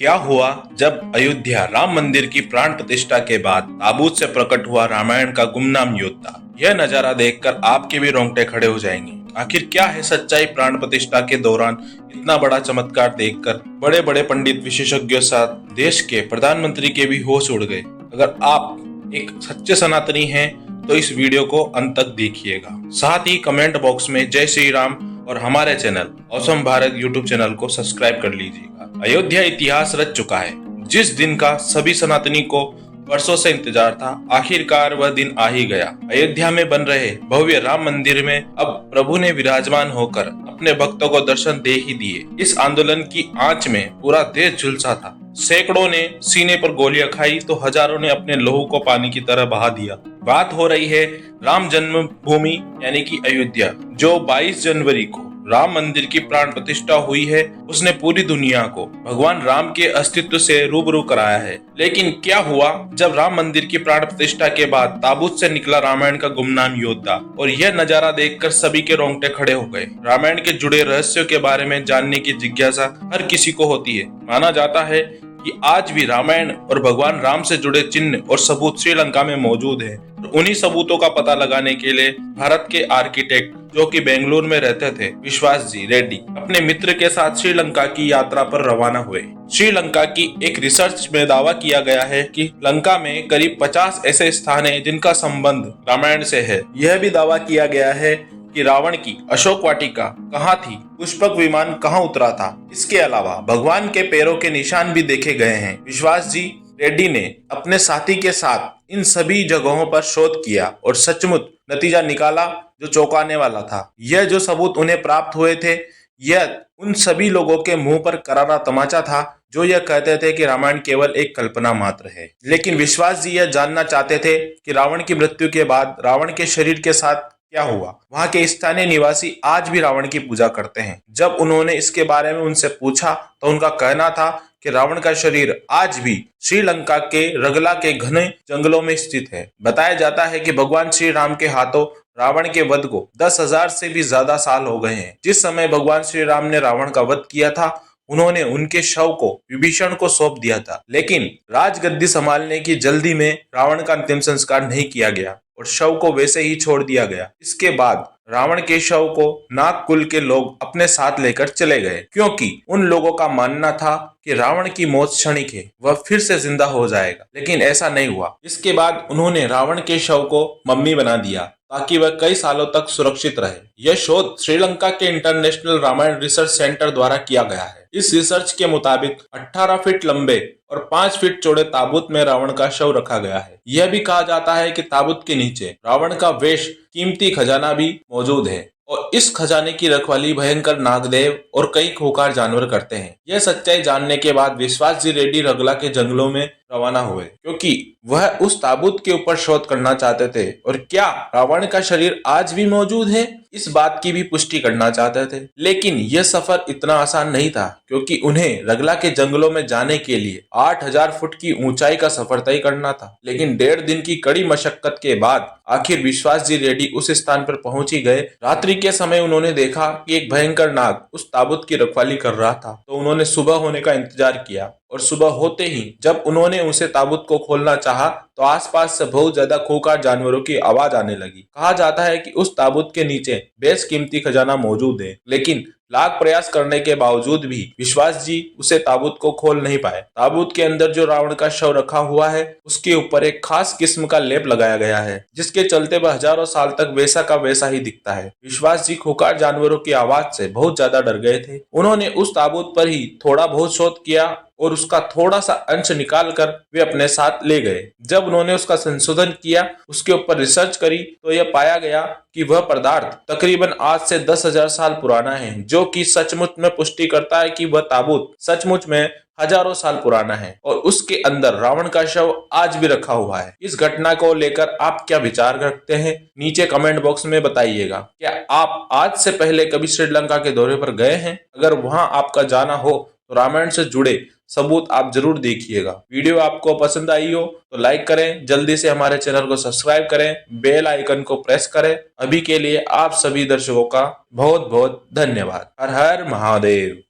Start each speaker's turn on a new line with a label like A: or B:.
A: क्या हुआ जब अयोध्या राम मंदिर की प्राण प्रतिष्ठा के बाद ताबूत से प्रकट हुआ रामायण का गुमनाम योद्धा। यह नजारा देखकर आपके भी रोंगटे खड़े हो जाएंगे। आखिर क्या है सच्चाई प्राण प्रतिष्ठा के दौरान इतना बड़ा चमत्कार देखकर बड़े बड़े पंडित विशेषज्ञों साथ देश के प्रधानमंत्री के भी होश उड़ गए। अगर आप एक सच्चे सनातनी हैं तो इस वीडियो को अंत तक देखिएगा। साथ ही कमेंट बॉक्स में जय श्री राम और हमारे channel awesome Bharat YouTube channel को सब्सक्राइब कर लीजिएगा। अयोध्या इतिहास रच चुका है। जिस दिन का सभी सनातनी को वर्षों से इंतजार था, आखिरकार वह दिन आ ही गया। अयोध्या में बन रहे भव्य राम मंदिर में अब प्रभु ने विराजमान होकर अपने भक्तों को दर्शन दे ही दिए। इस आंदोलन की आंच में पूरा देश झुलसा था। सैकड़ों ने सीने पर गोलियां खाई तो हजारों ने अपने लहू को पानी की तरह बहा दिया। बात हो रही है राम जन्मभूमि यानी कि अयोध्या, जो 22 जनवरी को राम मंदिर की प्राण प्रतिष्ठा हुई है। उसने पूरी दुनिया को भगवान राम के अस्तित्व से रूबरू कराया है। लेकिन क्या हुआ जब राम मंदिर की प्राण प्रतिष्ठा के बाद ताबूत से निकला रामायण का गुमनाम योद्धा, और यह नजारा देखकर सभी के रोंगटे खड़े हो गए। रामायण के जुड़े रहस्यों के बारे में जानने की जिज्ञासा हर किसी को होती है। माना जाता है कि आज भी रामायण और भगवान राम से जुड़े चिन्ह और सबूत श्रीलंका में मौजूद है। उन्हीं सबूतों का पता लगाने के लिए भारत के आर्किटेक्ट जो कि बेंगलुरु में रहते थे, विश्वास जी रेड्डी, अपने मित्र के साथ श्रीलंका की यात्रा पर रवाना हुए। श्रीलंका की एक रिसर्च में दावा किया गया है कि लंका में करीब 50 ऐसे स्थान हैं जिनका संबंध रामायण से है। यह भी दावा किया गया है कि रावण की अशोक वाटिका कहाँ थी, पुष्पक विमान कहाँ उतरा था। इसके अलावा भगवान के पैरों के निशान भी देखे गए हैं। विश्वास जी रेड्डी ने अपने साथी के साथ इन सभी जगहों पर शोध किया और सचमुच नतीजा निकाला जो चौंकाने वाला था। यह जो सबूत उन्हें प्राप्त हुए थे, यह उन सभी लोगों के मुंह पर करारा तमाचा था जो यह कहते थे कि रामायण केवल एक कल्पना मात्र है। लेकिन विश्वास जी यह जानना चाहते थे कि रावण की मृत्यु के बाद रावण के शरीर के साथ क्या हुआ। वहां के स्थानीय निवासी आज भी रावण की पूजा करते हैं। जब उन्होंने इसके बारे में उनसे पूछा तो उनका कहना था कि रावण का शरीर आज भी श्रीलंका के रगला के घने जंगलों में स्थित है। बताया जाता है कि भगवान श्री राम के हाथों रावण के वध को 10,000 से भी ज्यादा साल हो गए हैं। जिस समय भगवान श्री राम ने रावण का वध किया था, उन्होंने उनके शव को विभीषण को सौंप दिया था। लेकिन राजगद्दी संभालने की जल्दी में रावण का अंतिम संस्कार नहीं किया गया और शव को वैसे ही छोड़ दिया गया। इसके बाद रावण के शव को नाग कुल के लोग अपने साथ लेकर चले गए, क्योंकि उन लोगों का मानना था कि रावण की मौत क्षणिक है, वह फिर से जिंदा हो जाएगा। लेकिन ऐसा नहीं हुआ। इसके बाद उन्होंने रावण के शव को मम्मी बना दिया ताकि वह कई सालों तक सुरक्षित रहे। यह शोध श्रीलंका के इंटरनेशनल रामायण रिसर्च सेंटर द्वारा किया गया है। इस रिसर्च के मुताबिक 18 फीट लंबे और 5 फीट चौड़े ताबूत में रावण का शव रखा गया है। यह भी कहा जाता है कि ताबूत के नीचे रावण का वेश कीमती खजाना भी मौजूद है और इस खजाने की रखवाली भयंकर नागदेव और कई खूंखार जानवर करते हैं। यह सच्चाई जानने के बाद विश्वास जी रेड्डी रगला के जंगलों में रवाना हुए, क्योंकि वह उस ताबूत के ऊपर शोध करना चाहते थे और क्या रावण का शरीर आज भी मौजूद है, इस बात की भी पुष्टि करना चाहते थे। लेकिन यह सफर इतना आसान नहीं था, क्योंकि उन्हें रगला के जंगलों में जाने के लिए 8,000 फुट की ऊंचाई का सफर तय करना था। लेकिन 1.5 दिन की कड़ी मशक्कत के बाद आखिर विश्वास जी रेड्डी उस स्थान पर पहुंच ही गए। रात्रि के समय उन्होंने देखा कि एक भयंकर नाग उस ताबूत की रखवाली कर रहा था, तो उन्होंने सुबह होने का इंतजार किया और सुबह होते ही जब उन्होंने उसे ताबूत को खोलना चाहा तो आसपास से बहुत ज्यादा खूंखार जानवरों की आवाज आने लगी। कहा जाता है कि उस ताबूत के नीचे बेशकीमती खजाना मौजूद है, लेकिन लाख प्रयास करने के बावजूद भी विश्वास जी उसे ताबूत को खोल नहीं पाए। ताबूत के अंदर जो रावण का शव रखा हुआ है, उसके ऊपर एक खास किस्म का लेप लगाया गया है, जिसके चलते वह हजारों साल तक वैसा का वैसा ही दिखता है। विश्वास जी खूंखार जानवरों की आवाज से बहुत ज्यादा डर गए थे। उन्होंने उस ताबूत पर ही थोड़ा बहुत शोध किया और उसका थोड़ा सा अंश निकाल कर वे अपने साथ ले गए। जब उन्होंने उसका संशोधन किया, उसके ऊपर रिसर्च करी, तो यह पाया गया कि वह पदार्थ तकरीबन आज से 10,000 साल पुराना है, जो कि सचमुच में पुष्टि करता है कि वह ताबूत सचमुच में हजारों साल पुराना है और उसके अंदर रावण का शव आज भी रखा हुआ है। इस घटना को लेकर आप क्या विचार रखते हैं, नीचे कमेंट बॉक्स में बताइएगा। क्या आप आज से पहले कभी श्रीलंका के दौरे पर गए हैं? अगर वहां आपका जाना हो तो रामायण से जुड़े सबूत आप जरूर देखिएगा। वीडियो आपको पसंद आई हो तो लाइक करें, जल्दी से हमारे चैनल को सब्सक्राइब करें, बेल आइकन को प्रेस करें। अभी के लिए आप सभी दर्शकों का बहुत बहुत धन्यवाद। हर हर महादेव।